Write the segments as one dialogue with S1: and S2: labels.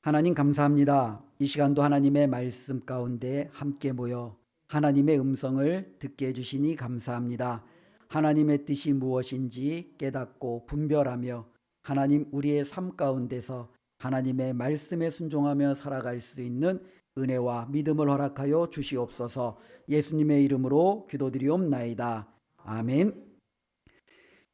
S1: 하나님 감사합니다. 이 시간도 하나님의 말씀 가운데 함께 모여 하나님의 음성을 듣게 해주시니 감사합니다. 하나님의 뜻이 무엇인지 깨닫고 분별하며 하나님 우리의 삶 가운데서 하나님의 말씀에 순종하며 살아갈 수 있는 은혜와 믿음을 허락하여 주시옵소서. 예수님의 이름으로 기도드리옵나이다. 아멘.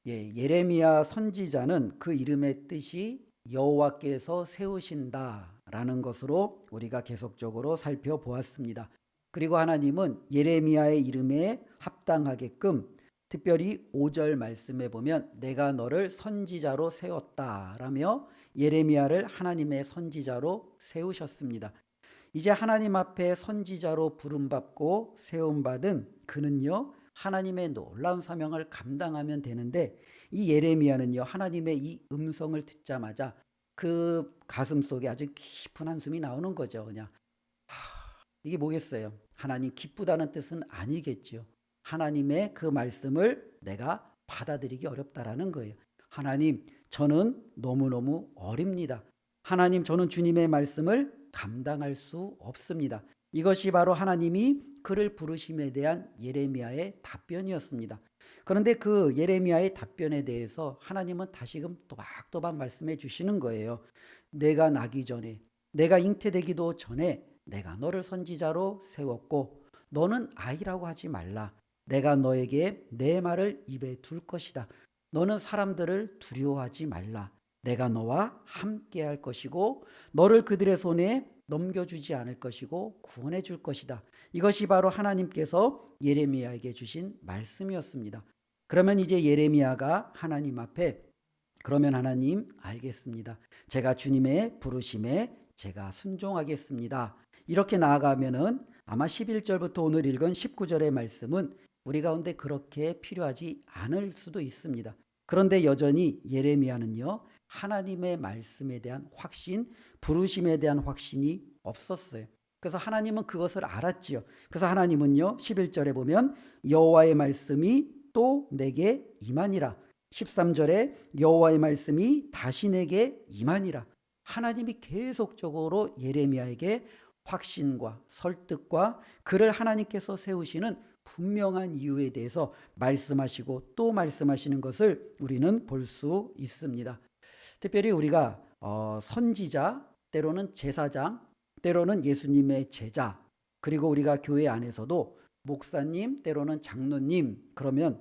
S1: 예레미야 선지자는 그 이름의 뜻이 여호와께서 세우신다라는 것으로 우리가 계속적으로 살펴보았습니다. 그리고 하나님은 예레미야의 이름에 합당하게끔 특별히 5절 말씀에 보면 내가 너를 선지자로 세웠다라며 예레미야를 하나님의 선지자로 세우셨습니다. 이제 하나님 앞에 선지자로 부름받고 세움받은 그는요, 하나님의 놀라운 사명을 감당하면 되는데, 이 예레미야는요, 하나님의 이 음성을 듣자마자 그 가슴 속에 아주 깊은 한숨이 나오는 거죠. 그냥 이게 뭐겠어요? 하나님 기쁘다는 뜻은 아니겠죠. 하나님의 그 말씀을 내가 받아들이기 어렵다라는 거예요. 하나님, 저는 너무너무 어립니다. 하나님, 저는 주님의 말씀을 감당할 수 없습니다. 이것이 바로 하나님이 그를 부르심에 대한 예레미야의 답변이었습니다. 그런데 그 예레미야의 답변에 대해서 하나님은 다시금 또박또박 말씀해 주시는 거예요. 내가 나기 전에, 내가 잉태되기도 전에 내가 너를 선지자로 세웠고 너는 아이라고 하지 말라. 내가 너에게 내 말을 입에 둘 것이다. 너는 사람들을 두려워하지 말라. 내가 너와 함께 할 것이고 너를 그들의 손에 넘겨주지 않을 것이고 구원해 줄 것이다. 이것이 바로 하나님께서 예레미야에게 주신 말씀이었습니다. 그러면 이제 예레미야가 하나님 앞에 그러면 하나님 알겠습니다. 제가 주님의 부르심에 제가 순종하겠습니다. 이렇게 나아가면은 아마 11절부터 오늘 읽은 19절의 말씀은 우리 가운데 그렇게 필요하지 않을 수도 있습니다. 그런데 여전히 예레미야는요, 하나님의 말씀에 대한 확신, 부르심에 대한 확신이 없었어요. 그래서 하나님은 그것을 알았지요. 그래서 하나님은요, 11절에 보면 여호와의 말씀이 또 내게 임하니라. 13절에 여호와의 말씀이 다시 내게 임하니라. 하나님이 계속적으로 예레미야에게 확신과 설득과 그를 하나님께서 세우시는 분명한 이유에 대해서 말씀하시고 또 말씀하시는 것을 우리는 볼 수 있습니다. 특별히 우리가 선지자, 때로는 제사장, 때로는 예수님의 제자, 그리고 우리가 교회 안에서도 목사님, 때로는 장로님, 그러면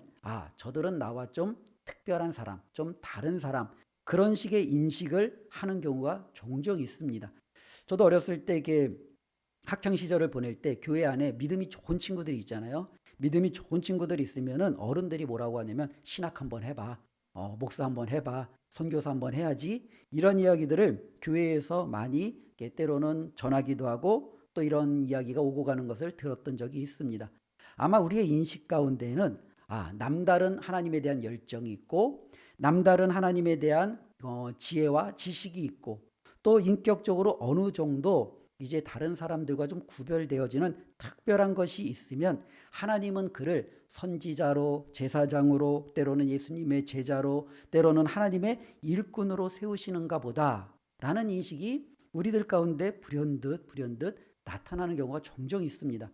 S1: 저들은 나와 좀 특별한 사람, 좀 다른 사람, 그런 식의 인식을 하는 경우가 종종 있습니다. 저도 어렸을 때 이게 학창 시절을 보낼 때 교회 안에 믿음이 좋은 친구들이 있잖아요. 믿음이 좋은 친구들이 있으면은 어른들이 뭐라고 하냐면 신학 한번 해봐, 목사 한번 해봐, 선교사 한번 해야지, 이런 이야기들을 교회에서 많이 때로는 전하기도 하고 또 이런 이야기가 오고 가는 것을 들었던 적이 있습니다. 아마 우리의 인식 가운데에는 남다른 하나님에 대한 열정이 있고 남다른 하나님에 대한 지혜와 지식이 있고 또 인격적으로 어느 정도 이제 다른 사람들과 좀 구별되어지는 특별한 것이 있으면 하나님은 그를 선지자로, 제사장으로, 때로는 예수님의 제자로, 때로는 하나님의 일꾼으로 세우시는가 보다라는 인식이 우리들 가운데 불현듯 나타나는 경우가 종종 있습니다.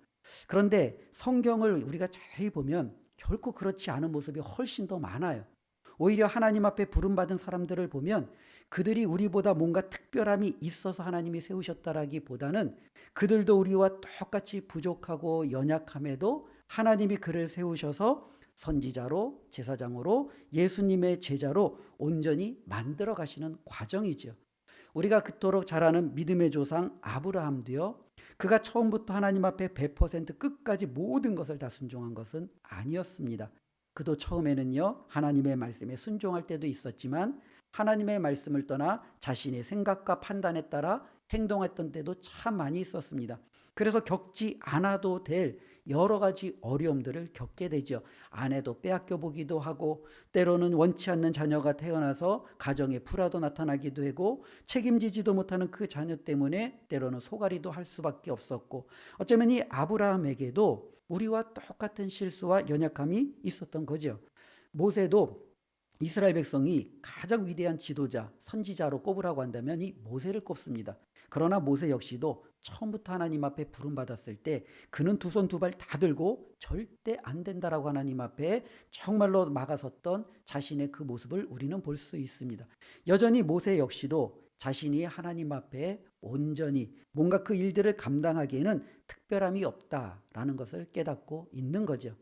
S1: 그런데 성경을 우리가 자세히 보면 결코 그렇지 않은 모습이 훨씬 더 많아요. 오히려 하나님 앞에 부름받은 사람들을 보면 그들이 우리보다 뭔가 특별함이 있어서 하나님이 세우셨다라기보다는 그들도 우리와 똑같이 부족하고 연약함에도 하나님이 그를 세우셔서 선지자로, 제사장으로, 예수님의 제자로 온전히 만들어 가시는 과정이죠. 우리가 그토록 잘 아는 믿음의 조상 아브라함도요, 그가 처음부터 하나님 앞에 100% 끝까지 모든 것을 다 순종한 것은 아니었습니다. 그도 처음에는요, 하나님의 말씀에 순종할 때도 있었지만 하나님의 말씀을 떠나 자신의 생각과 판단에 따라 행동했던 때도 참 많이 있었습니다. 그래서 겪지 않아도 될 여러 가지 어려움들을 겪게 되죠. 아내도 빼앗겨 보기도 하고 때로는 원치 않는 자녀가 태어나서 가정에 불화도 나타나기도 하고 책임지지도 못하는 그 자녀 때문에 때로는 소갈이도 할 수밖에 없었고 어쩌면 이 아브라함에게도 우리와 똑같은 실수와 연약함이 있었던 거죠. 모세도 이스라엘 백성이 가장 위대한 지도자, 선지자로 꼽으라고 한다면 이 모세를 꼽습니다. 그러나 모세 역시도 처음부터 하나님 앞에 부름받았을 때 그는 두 손 두 발 다 들고 절대 안 된다라고 하나님 앞에 정말로 막아섰던 자신의 그 모습을 우리는 볼 수 있습니다. 여전히 모세 역시도 자신이 하나님 앞에 온전히 뭔가 그 일들을 감당하기에는 특별함이 없다라는 것을 깨닫고 있는 거죠.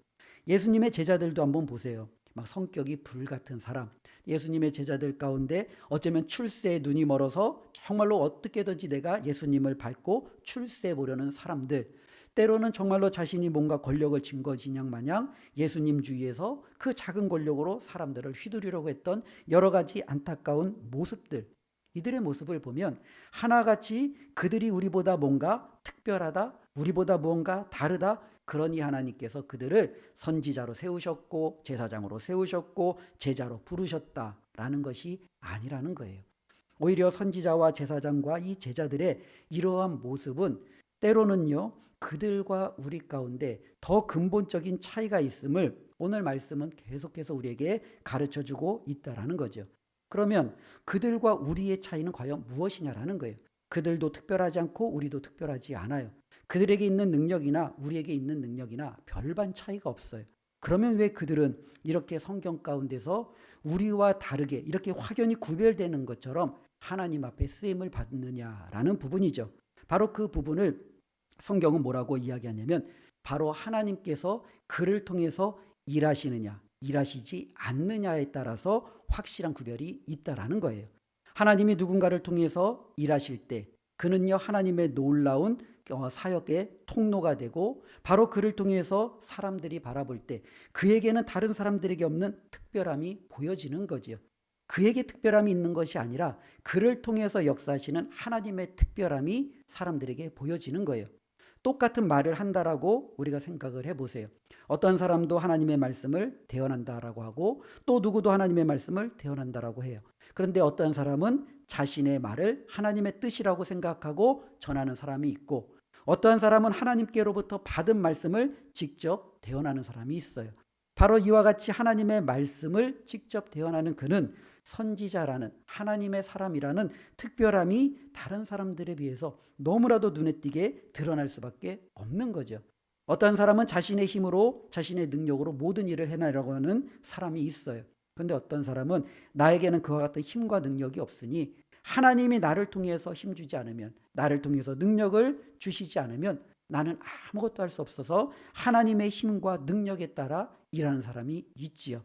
S1: 예수님의 제자들도 한번 보세요. 막 성격이 불같은 사람, 예수님의 제자들 가운데 어쩌면 출세에 눈이 멀어서 정말로 어떻게든지 내가 예수님을 밟고 출세해 보려는 사람들, 때로는 정말로 자신이 뭔가 권력을 쥔 마냥 예수님 주위에서 그 작은 권력으로 사람들을 휘두르려고 했던 여러 가지 안타까운 모습들, 이들의 모습을 보면 하나같이 그들이 우리보다 뭔가 특별하다, 우리보다 무언가 다르다, 그러니 하나님께서 그들을 선지자로 세우셨고 제사장으로 세우셨고 제자로 부르셨다라는 것이 아니라는 거예요. 오히려 선지자와 제사장과 이 제자들의 이러한 모습은 때로는요, 그들과 우리 가운데 더 근본적인 차이가 있음을 오늘 말씀은 계속해서 우리에게 가르쳐주고 있다라는 거죠. 그러면 그들과 우리의 차이는 과연 무엇이냐라는 거예요. 그들도 특별하지 않고 우리도 특별하지 않아요. 그들에게 있는 능력이나 우리에게 있는 능력이나 별반 차이가 없어요. 그러면 왜 그들은 이렇게 성경 가운데서 우리와 다르게 이렇게 확연히 구별되는 것처럼 하나님 앞에 쓰임을 받느냐라는 부분이죠. 바로 그 부분을 성경은 뭐라고 이야기하냐면 바로 하나님께서 그를 통해서 일하시느냐 일하시지 않느냐에 따라서 확실한 구별이 있다라는 거예요. 하나님이 누군가를 통해서 일하실 때 그는요 하나님의 놀라운 사역의 통로가 되고 바로 그를 통해서 사람들이 바라볼 때 그에게는 다른 사람들에게 없는 특별함이 보여지는 거지요. 그에게 특별함이 있는 것이 아니라 그를 통해서 역사하시는 하나님의 특별함이 사람들에게 보여지는 거예요. 똑같은 말을 한다라고 우리가 생각을 해보세요. 어떤 사람도 하나님의 말씀을 대언한다라고 하고 또 누구도 하나님의 말씀을 대언한다라고 해요. 그런데 어떤 사람은 자신의 말을 하나님의 뜻이라고 생각하고 전하는 사람이 있고 어떠한 사람은 하나님께로부터 받은 말씀을 직접 대언하는 사람이 있어요. 바로 이와 같이 하나님의 말씀을 직접 대언하는 그는 선지자라는 하나님의 사람이라는 특별함이 다른 사람들에 비해서 너무나도 눈에 띄게 드러날 수밖에 없는 거죠. 어떤 사람은 자신의 힘으로 자신의 능력으로 모든 일을 해내려고 하는 사람이 있어요. 그런데 어떤 사람은 나에게는 그와 같은 힘과 능력이 없으니 하나님이 나를 통해서 힘주지 않으면 나를 통해서 능력을 주시지 않으면 나는 아무것도 할 수 없어서 하나님의 힘과 능력에 따라 일하는 사람이 있지요.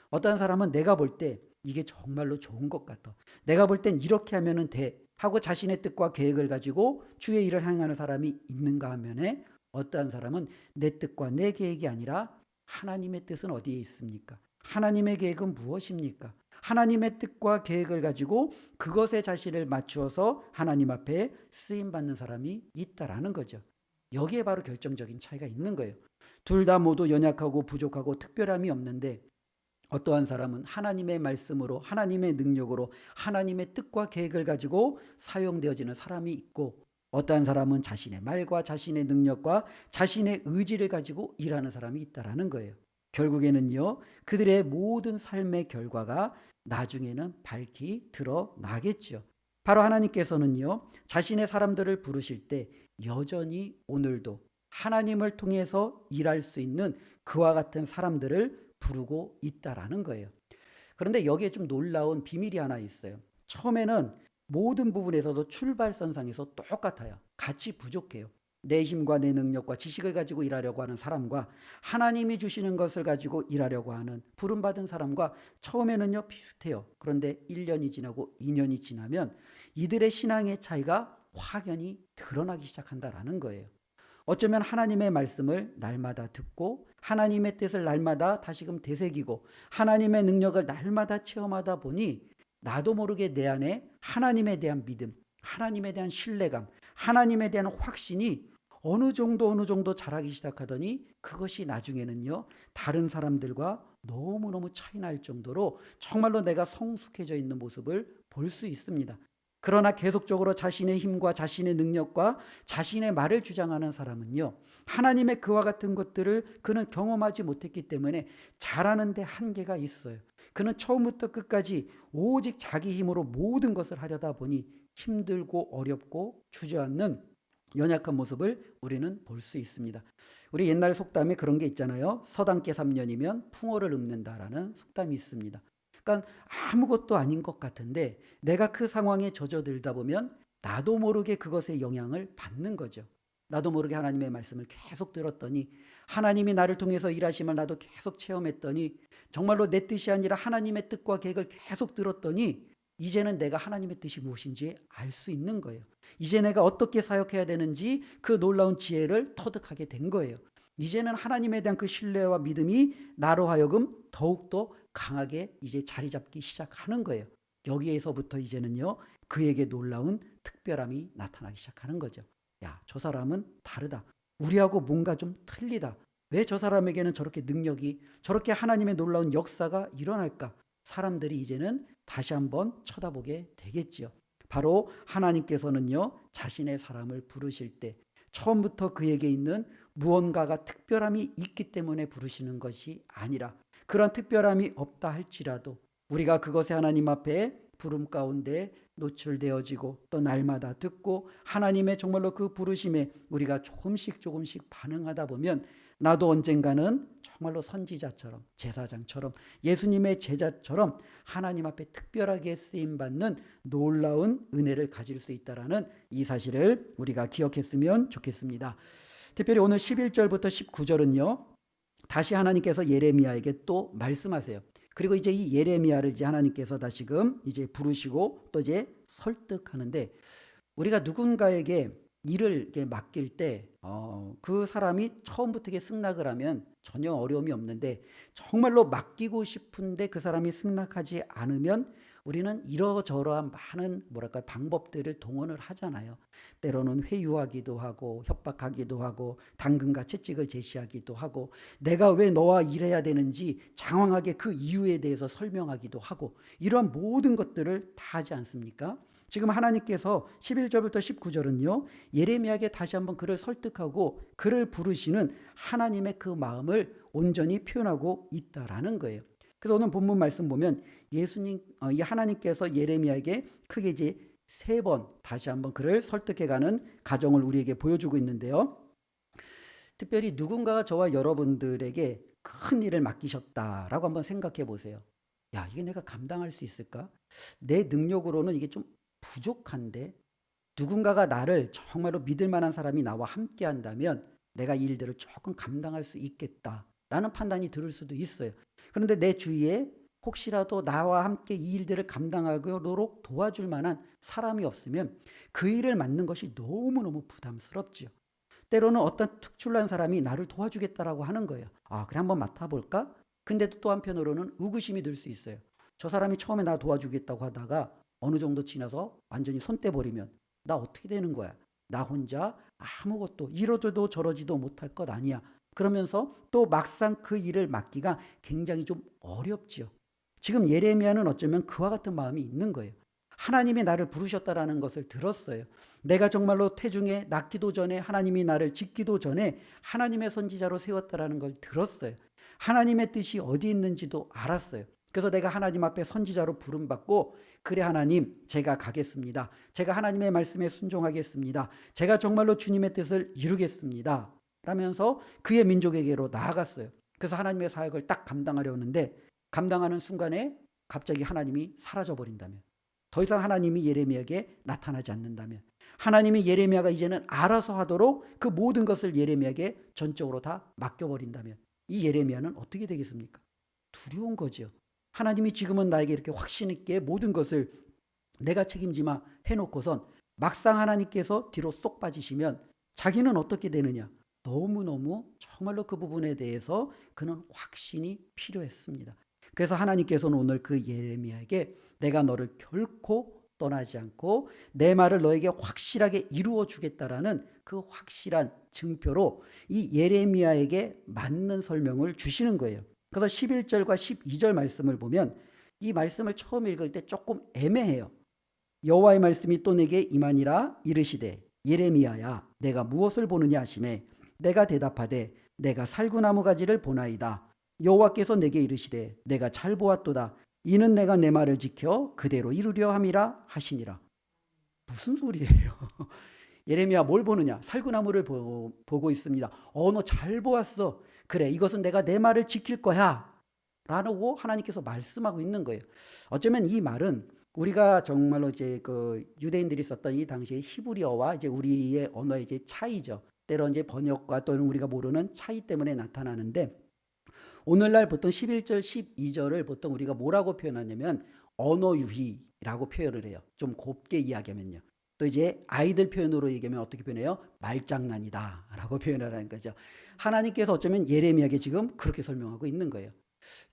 S1: 어떤 사람은 내가 볼 때 이게 정말로 좋은 것 같아. 내가 볼 땐 이렇게 하면 돼 하고 자신의 뜻과 계획을 가지고 주의 일을 행하는 사람이 있는가 하면에 어떤 사람은 내 뜻과 내 계획이 아니라 하나님의 뜻은 어디에 있습니까? 하나님의 계획은 무엇입니까? 하나님의 뜻과 계획을 가지고 그것에 자신을 맞추어서 하나님 앞에 쓰임받는 사람이 있다라는 거죠. 여기에 바로 결정적인 차이가 있는 거예요. 둘 다 모두 연약하고 부족하고 특별함이 없는데 어떠한 사람은 하나님의 말씀으로 하나님의 능력으로 하나님의 뜻과 계획을 가지고 사용되어지는 사람이 있고 어떠한 사람은 자신의 말과 자신의 능력과 자신의 의지를 가지고 일하는 사람이 있다라는 거예요. 결국에는요 그들의 모든 삶의 결과가 나중에는 밝히 드러나겠죠. 바로 하나님께서는요 자신의 사람들을 부르실 때 여전히 오늘도 하나님을 통해서 일할 수 있는 그와 같은 사람들을 부르고 있다라는 거예요. 그런데 여기에 좀 놀라운 비밀이 하나 있어요. 처음에는 모든 부분에서도 출발선상에서 똑같아요. 같이 부족해요. 내 힘과 내 능력과 지식을 가지고 일하려고 하는 사람과 하나님이 주시는 것을 가지고 일하려고 하는 부름받은 사람과 처음에는요 비슷해요. 그런데 1년이 지나고 2년이 지나면 이들의 신앙의 차이가 확연히 드러나기 시작한다라는 거예요. 어쩌면 하나님의 말씀을 날마다 듣고 하나님의 뜻을 날마다 다시금 되새기고 하나님의 능력을 날마다 체험하다 보니 나도 모르게 내 안에 하나님에 대한 믿음, 하나님에 대한 신뢰감, 하나님에 대한 확신이 어느 정도 자라기 시작하더니 그것이 나중에는요 다른 사람들과 너무너무 차이 날 정도로 정말로 내가 성숙해져 있는 모습을 볼 수 있습니다. 그러나 계속적으로 자신의 힘과 자신의 능력과 자신의 말을 주장하는 사람은요 하나님의 그와 같은 것들을 그는 경험하지 못했기 때문에 잘하는 데 한계가 있어요. 그는 처음부터 끝까지 오직 자기 힘으로 모든 것을 하려다 보니 힘들고 어렵고 주저앉는 연약한 모습을 우리는 볼 수 있습니다. 우리 옛날 속담에 그런 게 있잖아요. 서당계 3년이면 풍어를 읊는다라는 속담이 있습니다. 그러니까 아무것도 아닌 것 같은데 내가 그 상황에 젖어들다 보면 나도 모르게 그것의 영향을 받는 거죠. 나도 모르게 하나님의 말씀을 계속 들었더니 하나님이 나를 통해서 일하심을 나도 계속 체험했더니 정말로 내 뜻이 아니라 하나님의 뜻과 계획을 계속 들었더니 이제는 내가 하나님의 뜻이 무엇인지 알 수 있는 거예요. 이제 내가 어떻게 사역해야 되는지 그 놀라운 지혜를 터득하게 된 거예요. 이제는 하나님에 대한 그 신뢰와 믿음이 나로 하여금 더욱더 강하게 이제 자리 잡기 시작하는 거예요. 여기에서부터 이제는요, 그에게 놀라운 특별함이 나타나기 시작하는 거죠. 야, 저 사람은 다르다. 우리하고 뭔가 좀 틀리다. 왜 저 사람에게는 저렇게 능력이, 저렇게 하나님의 놀라운 역사가 일어날까? 사람들이 이제는 다시 한번 쳐다보게 되겠지요. 바로 하나님께서는요, 자신의 사람을 부르실 때 처음부터 그에게 있는 무언가가 특별함이 있기 때문에 부르시는 것이 아니라 그런 특별함이 없다 할지라도 우리가 그것에 하나님 앞에 부름 가운데 노출되어지고 또 날마다 듣고 하나님의 정말로 그 부르심에 우리가 조금씩 반응하다 보면 나도 언젠가는 정말로 선지자처럼 제사장처럼 예수님의 제자처럼 하나님 앞에 특별하게 쓰임받는 놀라운 은혜를 가질 수 있다는 이 사실을 우리가 기억했으면 좋겠습니다. 특별히 오늘 11절부터 19절은요. 다시 하나님께서 예레미야에게 또 말씀하세요. 그리고 이제 이 예레미야를 이제 하나님께서 다시금 이제 부르시고 또 이제 설득하는데 우리가 누군가에게 일을 이렇게 맡길 때 그 사람이 처음부터 이게 승낙을 하면 전혀 어려움이 없는데 정말로 맡기고 싶은데 그 사람이 승낙하지 않으면 우리는 이러저러한 많은 방법들을 동원을 하잖아요. 때로는 회유하기도 하고 협박하기도 하고 당근과 채찍을 제시하기도 하고 내가 왜 너와 일해야 되는지 장황하게 그 이유에 대해서 설명하기도 하고 이러한 모든 것들을 다 하지 않습니까? 지금 하나님께서 11절부터 19절은요. 예레미야에게 다시 한번 그를 설득하고 그를 부르시는 하나님의 그 마음을 온전히 표현하고 있다라는 거예요. 그래서 오늘 본문 말씀 보면 이 하나님께서 예레미야에게 크게 이제 3번 다시 한번 그를 설득해가는 과정을 우리에게 보여주고 있는데요. 특별히 누군가가 저와 여러분들에게 큰 일을 맡기셨다라고 한번 생각해 보세요. 야, 이게 내가 감당할 수 있을까? 내 능력으로는 이게 좀 부족한데 누군가가 나를 정말로 믿을 만한 사람이 나와 함께 한다면 내가 이 일들을 조금 감당할 수 있겠다라는 판단이 들을 수도 있어요. 그런데 내 주위에 혹시라도 나와 함께 이 일들을 감당하도록 도와줄 만한 사람이 없으면 그 일을 맡는 것이 너무너무 부담스럽지요. 때로는 어떤 특출난 사람이 나를 도와주겠다라고 하는 거예요. 아, 그래 한번 맡아볼까? 근데도 또 한편으로는 의구심이 들 수 있어요. 저 사람이 처음에 나 도와주겠다고 하다가 어느 정도 지나서 완전히 손 떼버리면 나 어떻게 되는 거야? 나 혼자 아무것도 이러지도 저러지도 못할 것 아니야. 그러면서 또 막상 그 일을 맡기가 굉장히 좀 어렵지요. 지금 예레미야는 어쩌면 그와 같은 마음이 있는 거예요. 하나님이 나를 부르셨다라는 것을 들었어요. 내가 정말로 태중에 낳기도 전에 하나님이 나를 짓기도 전에 하나님의 선지자로 세웠다라는 걸 들었어요. 하나님의 뜻이 어디 있는지도 알았어요. 그래서 내가 하나님 앞에 선지자로 부름받고 그래 하나님 제가 가겠습니다. 제가 하나님의 말씀에 순종하겠습니다. 제가 정말로 주님의 뜻을 이루겠습니다. 라면서 그의 민족에게로 나아갔어요. 그래서 하나님의 사역을 딱 감당하려는데 감당하는 순간에 갑자기 하나님이 사라져버린다면 더 이상 하나님이 예레미야에게 나타나지 않는다면 하나님이 예레미야가 이제는 알아서 하도록 그 모든 것을 예레미야에게 전적으로 다 맡겨버린다면 이 예레미야는 어떻게 되겠습니까? 두려운 거죠. 하나님이 지금은 나에게 이렇게 확신 있게 모든 것을 내가 책임지마 해놓고선 막상 하나님께서 뒤로 쏙 빠지시면 자기는 어떻게 되느냐? 너무너무 정말로 그 부분에 대해서 그는 확신이 필요했습니다. 그래서 하나님께서는 오늘 그 예레미야에게 내가 너를 결코 떠나지 않고 내 말을 너에게 확실하게 이루어 주겠다라는 그 확실한 증표로 이 예레미야에게 맞는 설명을 주시는 거예요. 그래서 11절과 12절 말씀을 보면 이 말씀을 처음 읽을 때 조금 애매해요. 여호와의 말씀이 또 내게 임하니라 이르시되 예레미야야 내가 무엇을 보느냐 하시매 내가 대답하되 내가 살구나무 가지를 보나이다. 여호와께서 내게 이르시되 내가 잘 보았도다. 이는 내가 내 말을 지켜 그대로 이루려 함이라 하시니라. 무슨 소리예요? 예레미야 뭘 보느냐? 살구나무를 보고 있습니다. 너 잘 보았어. 그래, 이것은 내가 내 말을 지킬 거야 라고 하나님께서 말씀하고 있는 거예요. 어쩌면 이 말은 우리가 정말로 이제 그 유대인들이 썼던 이 당시의 히브리어와 이제 우리의 언어의 이제 차이죠. 때로 이제 번역과 또는 우리가 모르는 차이 때문에 나타나는데, 오늘날 보통 11절, 12절을 보통 우리가 뭐라고 표현하냐면 언어유희라고 표현을 해요. 좀 곱게 이야기하면요. 또 이제 아이들 표현으로 얘기하면 어떻게 표현해요? 말장난이다 라고 표현을 하는 거죠. 하나님께서 어쩌면 예레미야에게 지금 그렇게 설명하고 있는 거예요.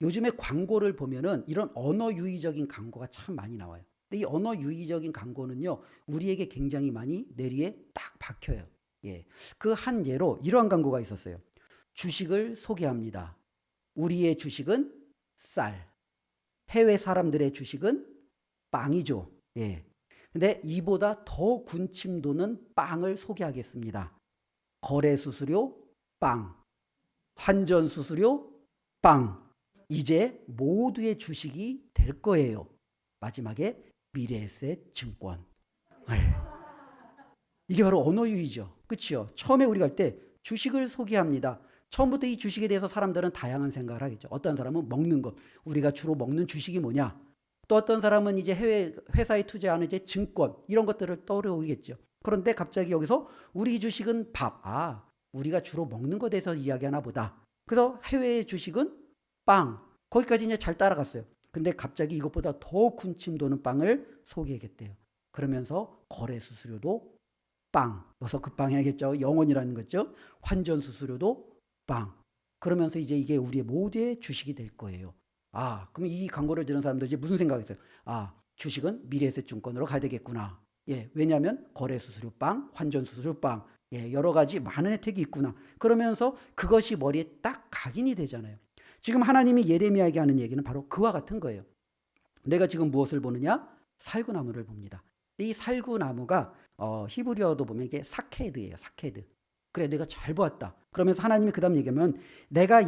S1: 요즘에 광고를 보면은 이런 언어유희적인 광고가 참 많이 나와요. 근데 이 언어유희적인 광고는요, 우리에게 굉장히 많이 뇌리에 딱 박혀요. 예. 그 한 예로 이러한 광고가 있었어요. 주식을 소개합니다. 우리의 주식은 쌀. 해외 사람들의 주식은 빵이죠. 예. 근데 이보다 더 군침 도는 빵을 소개하겠습니다. 거래 수수료 빵. 환전 수수료 빵. 이제 모두의 주식이 될 거예요. 마지막에 미래에셋 증권. 이게 바로 언어유희죠. 그렇죠? 처음에 우리가 할 때 주식을 소개합니다. 처음부터 이 주식에 대해서 사람들은 다양한 생각을 하겠죠. 어떤 사람은 먹는 것. 우리가 주로 먹는 주식이 뭐냐? 또 어떤 사람은 이제 해외 회사에 투자하는 이제 증권 이런 것들을 떠오르겠죠. 그런데 갑자기 여기서 우리 주식은 밥. 우리가 주로 먹는 것에 대해서 이야기하나 보다. 그래서 해외의 주식은 빵. 거기까지 이제 잘 따라갔어요. 근데 갑자기 이것보다 더 군침 도는 빵을 소개하겠대요. 그러면서 거래 수수료도 빵. 여기서 그 빵이 아니겠죠. 영원이라는 거죠. 환전 수수료도 빵. 그러면서 이제 이게 우리의 모두의 주식이 될 거예요. 그럼 이 광고를 들은 사람들 이제 무슨 생각이었어요? 주식은 미래에셋 증권으로 가야 되겠구나. 예, 왜냐하면 거래 수수료 빵, 환전 수수료 빵, 예, 여러 가지 많은 혜택이 있구나. 그러면서 그것이 머리에 딱 각인이 되잖아요. 지금 하나님이 예레미야에게 하는 얘기는 바로 그와 같은 거예요. 내가 지금 무엇을 보느냐? 살구나무를 봅니다. 이 살구나무가 히브리어도 보면 이게 사케드예요. 사케드. 그래, 내가 잘 보았다. 그러면서 하나님이 그 다음 얘기하면 내가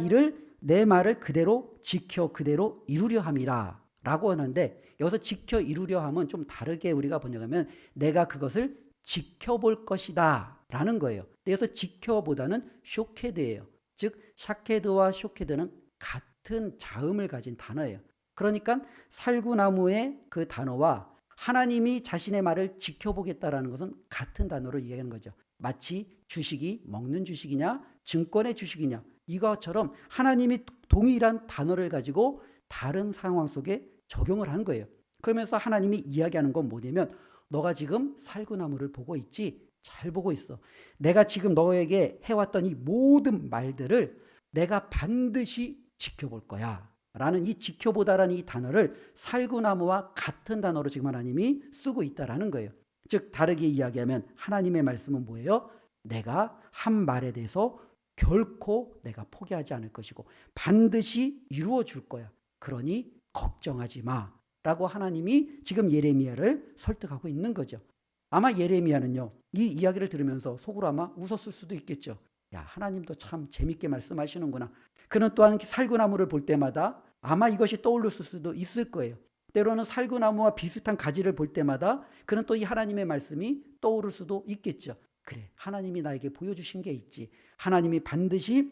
S1: 내 말을 그대로 지켜 그대로 이루려 함이라 라고 하는데, 여기서 지켜 이루려 함은 좀 다르게 우리가 번역하면 내가 그것을 지켜볼 것이다 라는 거예요. 여기서 지켜보다는 쇼케드예요. 즉 샤케드와 쇼케드는 같은 자음을 가진 단어예요. 그러니까 살구나무의 그 단어와 하나님이 자신의 말을 지켜보겠다라는 것은 같은 단어로 이야기하는 거죠. 마치 주식이 먹는 주식이냐 증권의 주식이냐 이것처럼 하나님이 동일한 단어를 가지고 다른 상황 속에 적용을 한 거예요. 그러면서 하나님이 이야기하는 건 뭐냐면 너가 지금 살구나무를 보고 있지? 잘 보고 있어. 내가 지금 너에게 해왔던 이 모든 말들을 내가 반드시 지켜볼 거야 라는 이 지켜보다라는 이 단어를 살구나무와 같은 단어로 지금 하나님이 쓰고 있다라는 거예요. 즉 다르게 이야기하면 하나님의 말씀은 뭐예요? 내가 한 말에 대해서 결코 내가 포기하지 않을 것이고 반드시 이루어 줄 거야. 그러니 걱정하지 마 라고 하나님이 지금 예레미야를 설득하고 있는 거죠. 아마 예레미야는요 이 이야기를 들으면서 속으로 아마 웃었을 수도 있겠죠. 야, 하나님도 참 재밌게 말씀하시는구나. 그는 또한 살구나무를 볼 때마다 아마 이것이 떠올랐을 수도 있을 거예요. 때로는 살구나무와 비슷한 가지를 볼 때마다 그는 또 이 하나님의 말씀이 떠오를 수도 있겠죠. 그래, 하나님이 나에게 보여주신 게 있지. 하나님이 반드시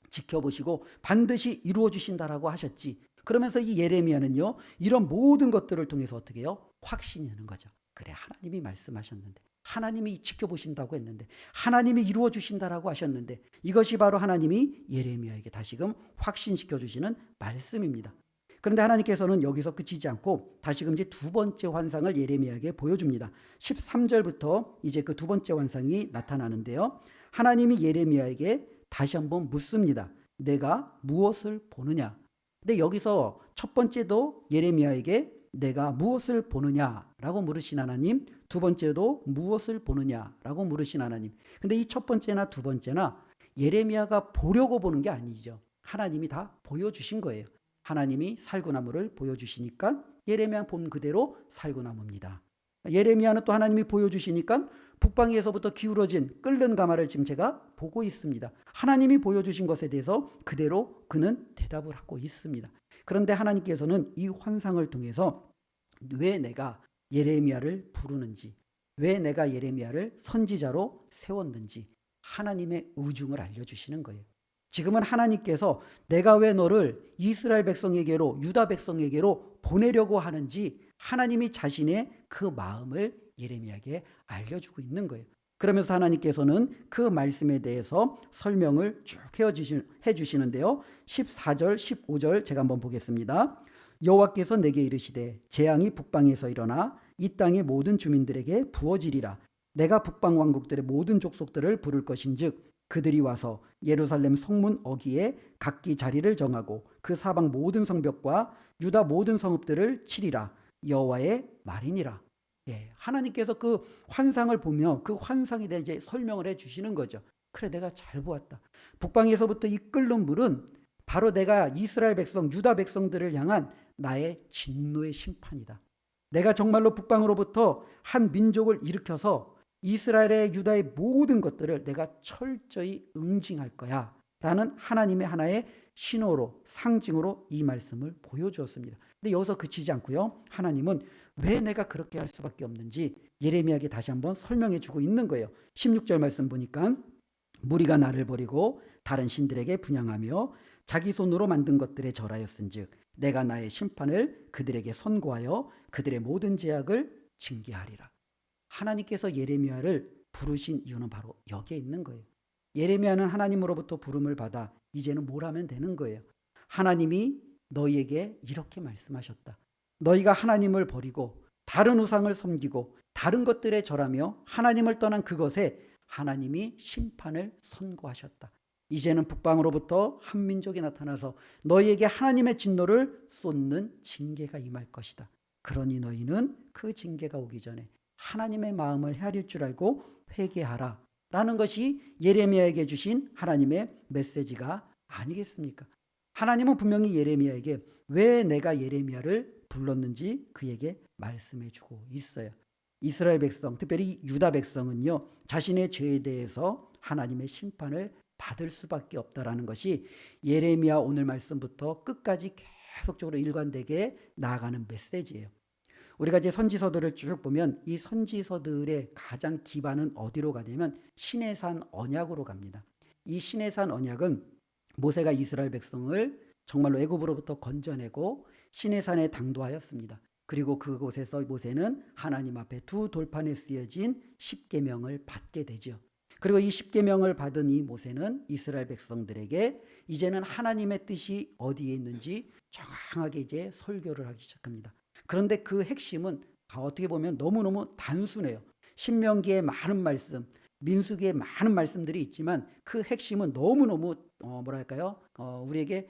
S1: 지켜보시고 반드시 이루어 주신다라고 하셨지. 그러면서 이 예레미야는요 이런 모든 것들을 통해서 어떻게 해요? 확신이 드는 거죠. 그래, 하나님이 말씀하셨는데, 하나님이 지켜보신다고 했는데, 하나님이 이루어 주신다라고 하셨는데, 이것이 바로 하나님이 예레미야에게 다시금 확신시켜 주시는 말씀입니다. 그런데 하나님께서는 여기서 그치지 않고 다시금 이제 두 번째 환상을 예레미야에게 보여줍니다. 13절부터 이제 그 두 번째 환상이 나타나는데요. 하나님이 예레미야에게 다시 한번 묻습니다. 내가 무엇을 보느냐? 근데 여기서 첫 번째도 예레미야에게 내가 무엇을 보느냐라고 물으신 하나님, 두 번째도 무엇을 보느냐라고 물으신 하나님. 근데 이 첫 번째나 두 번째나 예레미야가 보려고 보는 게 아니죠. 하나님이 다 보여주신 거예요. 하나님이 살구나무를 보여주시니까 예레미야 본 그대로 살구나무입니다. 예레미야는 또 하나님이 보여주시니까 북방에서부터 기울어진 끓는 가마를 지금 제가 보고 있습니다. 하나님이 보여주신 것에 대해서 그대로 그는 대답을 하고 있습니다. 그런데 하나님께서는 이 환상을 통해서 왜 내가 예레미야를 부르는지, 왜 내가 예레미야를 선지자로 세웠는지 하나님의 의중을 알려주시는 거예요. 지금은 하나님께서 내가 왜 너를 이스라엘 백성에게로, 유다 백성에게로 보내려고 하는지 하나님이 자신의 그 마음을 예레미야에게 알려주고 있는 거예요. 그러면서 하나님께서는 그 말씀에 대해서 설명을 쭉 해주시는데요. 14절, 15절 제가 한번 보겠습니다. 여호와께서 내게 이르시되 재앙이 북방에서 일어나 이 땅의 모든 주민들에게 부어지리라. 내가 북방 왕국들의 모든 족속들을 부를 것인즉 그들이 와서 예루살렘 성문 어귀에 각기 자리를 정하고 그 사방 모든 성벽과 유다 모든 성읍들을 치리라. 여호와의 말이니라. 예, 하나님께서 그 환상을 보며 그 환상에 대해 이제 설명을 해 주시는 거죠. 그래, 내가 잘 보았다. 북방에서부터 이 끓는 물은 바로 내가 이스라엘 백성, 유다 백성들을 향한 나의 진노의 심판이다. 내가 정말로 북방으로부터 한 민족을 일으켜서 이스라엘의 유다의 모든 것들을 내가 철저히 응징할 거야 라는 하나님의 하나의 신호로, 상징으로 이 말씀을 보여주었습니다. 근데 여기서 그치지 않고요, 하나님은 왜 내가 그렇게 할 수밖에 없는지 예레미야에게 다시 한번 설명해 주고 있는 거예요. 16절 말씀 보니까 무리가 나를 버리고 다른 신들에게 분향하며 자기 손으로 만든 것들에 절하였은즉 내가 나의 심판을 그들에게 선고하여 그들의 모든 죄악을 징계하리라. 하나님께서 예레미야를 부르신 이유는 바로 여기에 있는 거예요. 예레미야는 하나님으로부터 부름을 받아 이제는 뭘 하면 되는 거예요. 하나님이 너희에게 이렇게 말씀하셨다. 너희가 하나님을 버리고 다른 우상을 섬기고 다른 것들에 절하며 하나님을 떠난 그것에 하나님이 심판을 선고하셨다. 이제는 북방으로부터 한 민족이 나타나서 너희에게 하나님의 진노를 쏟는 징계가 임할 것이다. 그러니 너희는 그 징계가 오기 전에 하나님의 마음을 헤아릴 줄 알고 회개하라 라는 것이 예레미야에게 주신 하나님의 메시지가 아니겠습니까? 하나님은 분명히 예레미야에게 왜 내가 예레미야를 불렀는지 그에게 말씀해 주고 있어요. 이스라엘 백성, 특별히 유다 백성은요, 자신의 죄에 대해서 하나님의 심판을 받을 수밖에 없다라는 것이 예레미야 오늘 말씀부터 끝까지 계속적으로 일관되게 나아가는 메시지예요. 우리가 이제 선지서들을 쭉 보면 이 선지서들의 가장 기반은 어디로 가냐면 시내산 언약으로 갑니다. 이 시내산 언약은 모세가 이스라엘 백성을 정말로 애굽으로부터 건져내고 시내산에 당도하였습니다. 그리고 그곳에서 모세는 하나님 앞에 두 돌판에 쓰여진 십계명을 받게 되죠. 그리고 이 십계명을 받은 이 모세는 이스라엘 백성들에게 이제는 하나님의 뜻이 어디에 있는지 정확하게 이제 설교를 하기 시작합니다. 그런데 그 핵심은 어떻게 보면 너무너무 단순해요. 신명기에 많은 말씀, 민수기에 많은 말씀들이 있지만 그 핵심은 너무너무 우리에게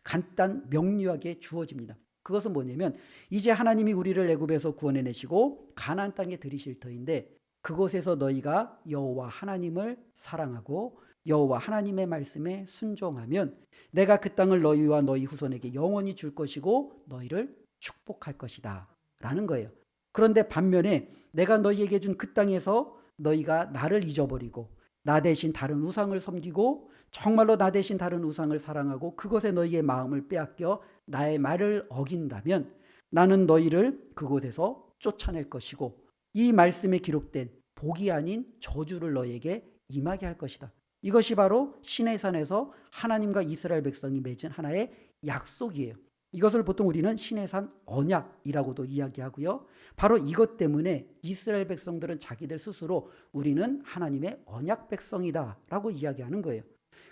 S1: 간단 명료하게 주어집니다. 그것은 뭐냐면 이제 하나님이 우리를 애굽에서 구원해내시고 가나안 땅에 들이실 터인데 그곳에서 너희가 여호와 하나님을 사랑하고 여호와 하나님의 말씀에 순종하면 내가 그 땅을 너희와 너희 후손에게 영원히 줄 것이고 너희를 축복할 것이다 라는 거예요. 그런데 반면에 내가 너희에게 준 그 땅에서 너희가 나를 잊어버리고 나 대신 다른 우상을 섬기고 정말로 나 대신 다른 우상을 사랑하고 그것에 너희의 마음을 빼앗겨 나의 말을 어긴다면 나는 너희를 그곳에서 쫓아낼 것이고 이 말씀에 기록된 복이 아닌 저주를 너희에게 임하게 할 것이다. 이것이 바로 시내산에서 하나님과 이스라엘 백성이 맺은 하나의 약속이에요. 이것을 보통 우리는 시내산 언약이라고도 이야기하고요. 바로 이것 때문에 이스라엘 백성들은 자기들 스스로 우리는 하나님의 언약 백성이다 라고 이야기하는 거예요.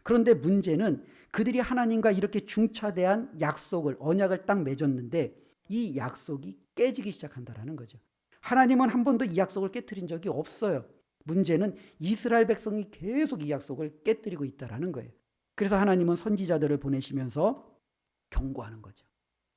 S1: 그런데 문제는 그들이 하나님과 이렇게 중차대한 약속을, 언약을 딱 맺었는데 이 약속이 깨지기 시작한다는 거죠. 하나님은 한 번도 이 약속을 깨트린 적이 없어요. 문제는 이스라엘 백성이 계속 이 약속을 깨뜨리고 있다는 거예요. 그래서 하나님은 선지자들을 보내시면서 경고하는 거죠.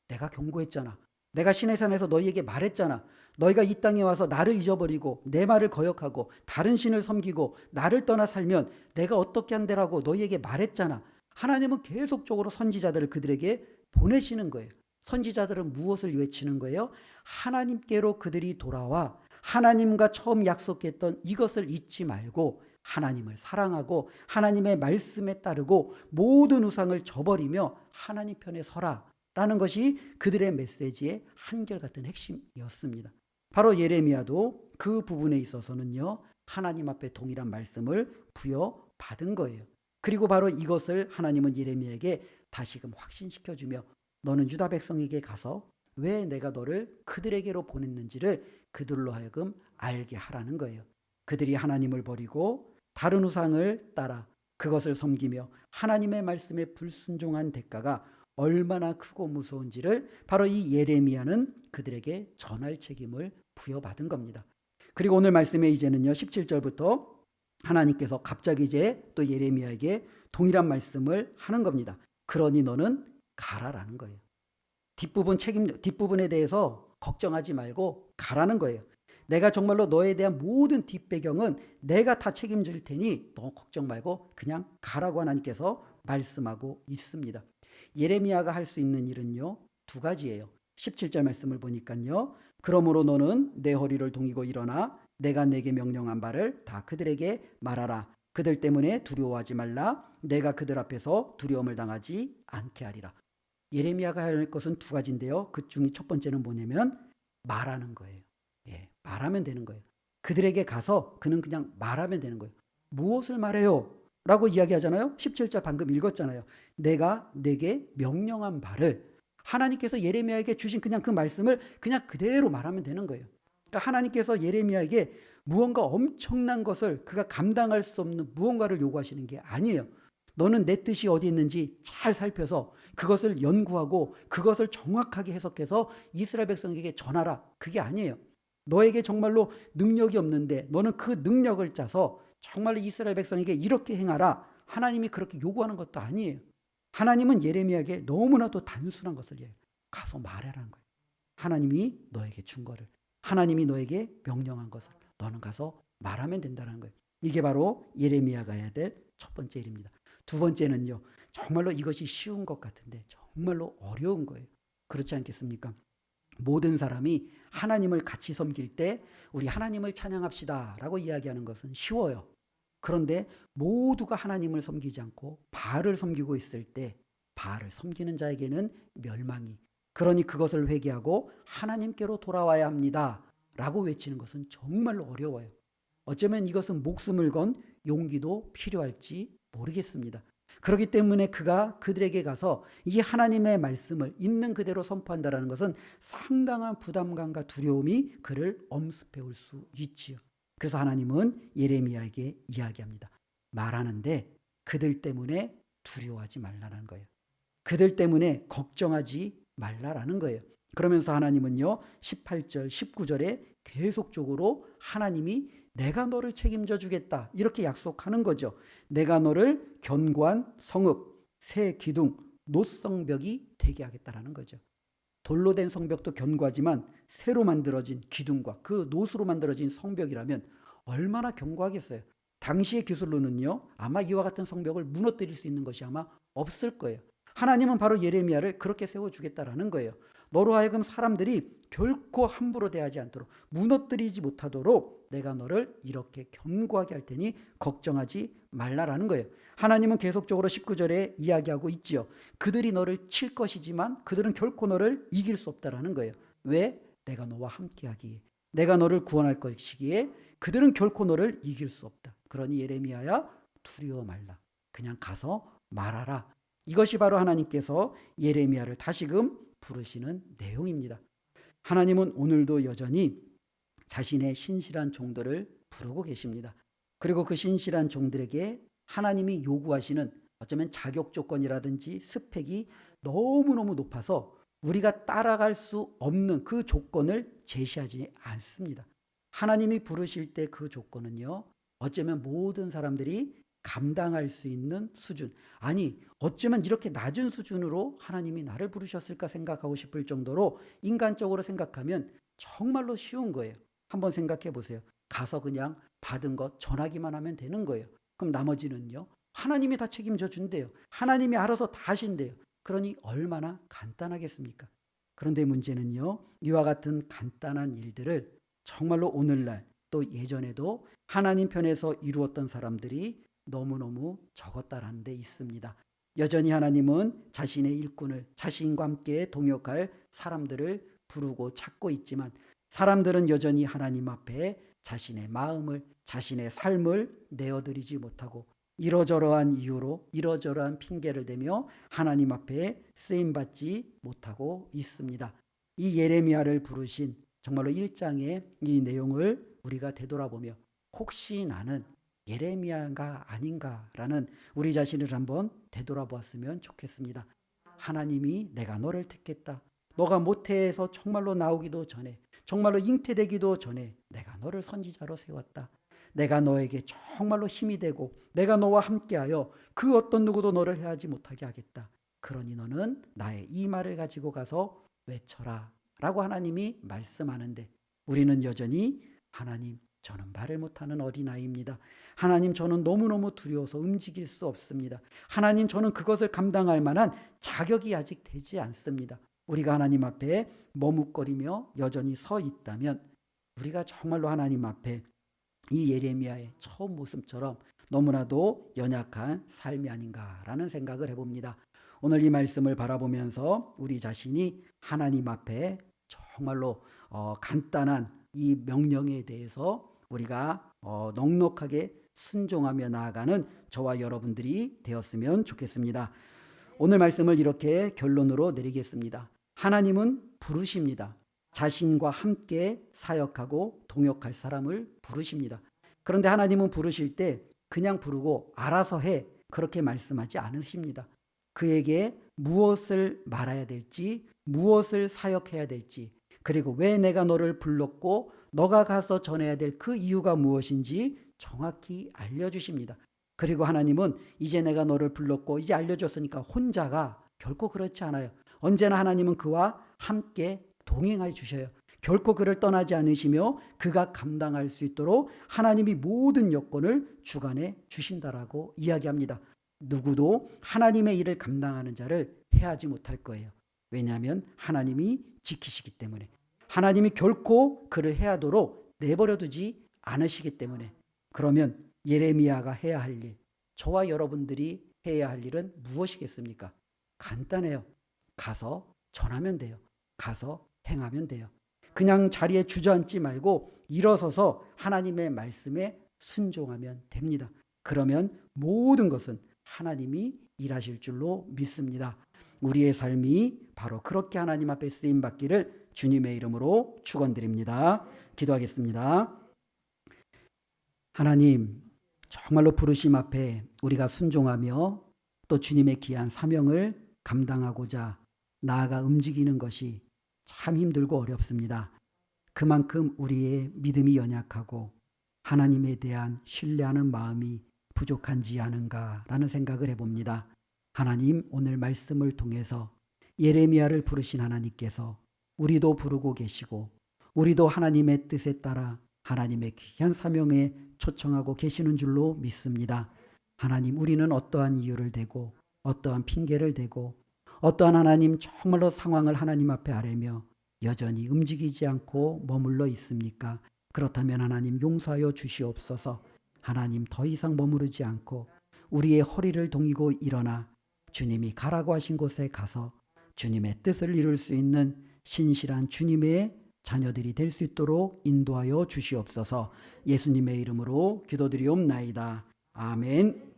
S1: 내가 경고했잖아. 내가 시내산에서 너희에게 말했잖아. 너희가 이 땅에 와서 나를 잊어버리고 내 말을 거역하고 다른 신을 섬기고 나를 떠나 살면 내가 어떻게 한다라고 너희에게 말했잖아. 하나님은 계속적으로 선지자들을 그들에게 보내시는 거예요. 선지자들은 무엇을 외치는 거예요? 하나님께로 그들이 돌아와 하나님과 처음 약속했던 이것을 잊지 말고 하나님을 사랑하고 하나님의 말씀에 따르고 모든 우상을 저버리며 하나님 편에 서라 라는 것이 그들의 메시지의 한결같은 핵심이었습니다. 바로 예레미야도 그 부분에 있어서는요, 하나님 앞에 동일한 말씀을 부여받은 거예요. 그리고 바로 이것을 하나님은 예레미야에게 다시금 확신시켜주며 너는 유다 백성에게 가서 왜 내가 너를 그들에게로 보냈는지를 그들로 하여금 알게 하라는 거예요. 그들이 하나님을 버리고 다른 우상을 따라 그것을 섬기며 하나님의 말씀에 불순종한 대가가 얼마나 크고 무서운지를 바로 이 예레미야는 그들에게 전할 책임을 부여받은 겁니다. 그리고 오늘 말씀에 이제는요, 17절부터 하나님께서 갑자기 이제 또 예레미야에게 동일한 말씀을 하는 겁니다. 그러니 너는 가라라는 거예요. 뒷부분에 대해서 걱정하지 말고 가라는 거예요. 내가 정말로 너에 대한 모든 뒷배경은 내가 다 책임질 테니 너 걱정 말고 그냥 가라고 하나님께서 말씀하고 있습니다. 예레미야가 할 수 있는 일은요, 두 가지예요. 17절 말씀을 보니까요. 그러므로 너는 내 허리를 동이고 일어나 내가 내게 명령한 바를 다 그들에게 말하라. 그들 때문에 두려워하지 말라. 내가 그들 앞에서 두려움을 당하지 않게 하리라. 예레미야가 할 것은 두 가지인데요. 그 중에 첫 번째는 뭐냐면 말하는 거예요. 예, 말하면 되는 거예요. 그들에게 가서 그는 그냥 말하면 되는 거예요. 무엇을 말해요? 라고 이야기하잖아요. 17절 방금 읽었잖아요. 내가 내게 명령한 바를 하나님께서 예레미야에게 주신 그냥 그 말씀을 그냥 그대로 말하면 되는 거예요. 그러니까 하나님께서 예레미야에게 무언가 엄청난 것을 그가 감당할 수 없는 무언가를 요구하시는 게 아니에요. 너는 내 뜻이 어디 있는지 잘 살펴서 그것을 연구하고 그것을 정확하게 해석해서 이스라엘 백성에게 전하라. 그게 아니에요. 너에게 정말로 능력이 없는데 너는 그 능력을 짜서 정말로 이스라엘 백성에게 이렇게 행하라. 하나님이 그렇게 요구하는 것도 아니에요. 하나님은 예레미야에게 너무나도 단순한 것을 얘기해요. 가서 말하라는 거예요. 하나님이 너에게 준 거를, 하나님이 너에게 명령한 것을 너는 가서 말하면 된다는 거예요. 이게 바로 예레미야가 해야 될 첫 번째 일입니다. 두 번째는요, 정말로 이것이 쉬운 것 같은데 정말로 어려운 거예요. 그렇지 않겠습니까? 모든 사람이 하나님을 같이 섬길 때 우리 하나님을 찬양합시다 라고 이야기하는 것은 쉬워요. 그런데 모두가 하나님을 섬기지 않고 바알을 섬기고 있을 때 바알을 섬기는 자에게는 멸망이, 그러니 그것을 회개하고 하나님께로 돌아와야 합니다 라고 외치는 것은 정말로 어려워요. 어쩌면 이것은 목숨을 건 용기도 필요할지 모르겠습니다. 그렇기 때문에 그가 그들에게 가서 이 하나님의 말씀을 있는 그대로 선포한다는 것은 상당한 부담감과 두려움이 그를 엄습해 올 수 있지요. 그래서 하나님은 예레미야에게 이야기합니다. 말하는데 그들 때문에 두려워하지 말라는 거예요. 그들 때문에 걱정하지 말라라는 거예요. 그러면서 하나님은요, 18절, 19절에 계속적으로 하나님이 내가 너를 책임져 주겠다 이렇게 약속하는 거죠. 내가 너를 견고한 성읍, 새 기둥, 노성벽이 되게 하겠다라는 거죠. 돌로 된 성벽도 견고하지만 새로 만들어진 기둥과 그 노수로 만들어진 성벽이라면 얼마나 견고하겠어요. 당시의 기술로는요, 아마 이와 같은 성벽을 무너뜨릴 수 있는 것이 아마 없을 거예요. 하나님은 바로 예레미야를 그렇게 세워주겠다라는 거예요. 너로 하여금 사람들이 결코 함부로 대하지 않도록, 무너뜨리지 못하도록 내가 너를 이렇게 견고하게 할 테니 걱정하지 말라라는 거예요. 하나님은 계속적으로 19절에 이야기하고 있지요. 그들이 너를 칠 것이지만 그들은 결코 너를 이길 수 없다라는 거예요. 왜? 내가 너와 함께하기에, 내가 너를 구원할 것이기에 그들은 결코 너를 이길 수 없다. 그러니 예레미야야, 두려워 말라. 그냥 가서 말하라. 이것이 바로 하나님께서 예레미야를 다시금 부르시는 내용입니다. 하나님은 오늘도 여전히 자신의 신실한 종들을 부르고 계십니다. 그리고 그 신실한 종들에게 하나님이 요구하시는 어쩌면 자격 조건이라든지 스펙이 너무너무 높아서 우리가 따라갈 수 없는 그 조건을 제시하지 않습니다. 하나님이 부르실 때 그 조건은요, 어쩌면 모든 사람들이 감당할 수 있는 수준, 아니 어쩌면 이렇게 낮은 수준으로 하나님이 나를 부르셨을까 생각하고 싶을 정도로 인간적으로 생각하면 정말로 쉬운 거예요. 한번 생각해 보세요. 가서 그냥 받은 것 전하기만 하면 되는 거예요. 그럼 나머지는요, 하나님이 다 책임져 준대요. 하나님이 알아서 다 하신대요. 그러니 얼마나 간단하겠습니까? 그런데 문제는요, 이와 같은 간단한 일들을 정말로 오늘날 또 예전에도 하나님 편에서 이루었던 사람들이 너무너무 적었다라는 데 있습니다. 여전히 하나님은 자신의 일꾼을, 자신과 함께 동역할 사람들을 부르고 찾고 있지만 사람들은 여전히 하나님 앞에 자신의 마음을, 자신의 삶을 내어드리지 못하고 이러저러한 이유로 이러저러한 핑계를 대며 하나님 앞에 쓰임받지 못하고 있습니다. 이 예레미야를 부르신 정말로 1장의 이 내용을 우리가 되돌아보며 혹시 나는 예레미야가 아닌가라는 우리 자신을 한번 되돌아보았으면 좋겠습니다. 하나님이 내가 너를 택했다. 너가 모태에서 정말로 나오기도 전에, 정말로 잉태되기도 전에 내가 너를 선지자로 세웠다. 내가 너에게 정말로 힘이 되고 내가 너와 함께하여 그 어떤 누구도 너를 해하지 못하게 하겠다. 그러니 너는 나의 이 말을 가지고 가서 외쳐라 라고 하나님이 말씀하는데 우리는 여전히 하나님, 저는 말을 못하는 어린아이입니다. 하나님, 저는 너무너무 두려워서 움직일 수 없습니다. 하나님, 저는 그것을 감당할 만한 자격이 아직 되지 않습니다. 우리가 하나님 앞에 머뭇거리며 여전히 서 있다면 우리가 정말로 하나님 앞에 이 예레미야의 처음 모습처럼 너무나도 연약한 삶이 아닌가라는 생각을 해봅니다. 오늘 이 말씀을 바라보면서 우리 자신이 하나님 앞에 정말로 간단한 이 명령에 대해서 우리가 넉넉하게 순종하며 나아가는 저와 여러분들이 되었으면 좋겠습니다. 오늘 말씀을 이렇게 결론으로 내리겠습니다. 하나님은 부르십니다. 자신과 함께 사역하고 동역할 사람을 부르십니다. 그런데 하나님은 부르실 때 그냥 부르고 알아서 해 그렇게 말씀하지 않으십니다. 그에게 무엇을 말해야 될지, 무엇을 사역해야 될지, 그리고 왜 내가 너를 불렀고 너가 가서 전해야 될 그 이유가 무엇인지 정확히 알려주십니다. 그리고 하나님은 이제 내가 너를 불렀고 이제 알려줬으니까 혼자가 결코 그렇지 않아요. 언제나 하나님은 그와 함께 동행해 주셔요. 결코 그를 떠나지 않으시며 그가 감당할 수 있도록 하나님이 모든 여건을 주관해 주신다라고 이야기합니다. 누구도 하나님의 일을 감당하는 자를 해하지 못할 거예요. 왜냐하면 하나님이 지키시기 때문에, 하나님이 결코 그를 해하도록 내버려 두지 않으시기 때문에. 그러면 예레미야가 해야 할 일, 저와 여러분들이 해야 할 일은 무엇이겠습니까? 간단해요. 가서 전하면 돼요. 가서 행하면 돼요. 그냥 자리에 주저앉지 말고 일어서서 하나님의 말씀에 순종하면 됩니다. 그러면 모든 것은 하나님이 일하실 줄로 믿습니다. 우리의 삶이 바로 그렇게 하나님 앞에 쓰임받기를 주님의 이름으로 축원드립니다. 기도하겠습니다. 하나님, 정말로 부르심 앞에 우리가 순종하며 또 주님의 귀한 사명을 감당하고자 나아가 움직이는 것이 참 힘들고 어렵습니다. 그만큼 우리의 믿음이 연약하고 하나님에 대한 신뢰하는 마음이 부족한지 아는가라는 생각을 해봅니다. 하나님, 오늘 말씀을 통해서 예레미야를 부르신 하나님께서 우리도 부르고 계시고 우리도 하나님의 뜻에 따라 하나님의 귀한 사명에 초청하고 계시는 줄로 믿습니다. 하나님, 우리는 어떠한 이유를 대고 어떠한 핑계를 대고 어떠한 하나님 정말로 상황을 하나님 앞에 아뢰며 여전히 움직이지 않고 머물러 있습니까? 그렇다면 하나님 용서하여 주시옵소서. 하나님, 더 이상 머무르지 않고 우리의 허리를 동이고 일어나 주님이 가라고 하신 곳에 가서 주님의 뜻을 이룰 수 있는 신실한 주님의 자녀들이 될 수 있도록 인도하여 주시옵소서. 예수님의 이름으로 기도드리옵나이다. 아멘.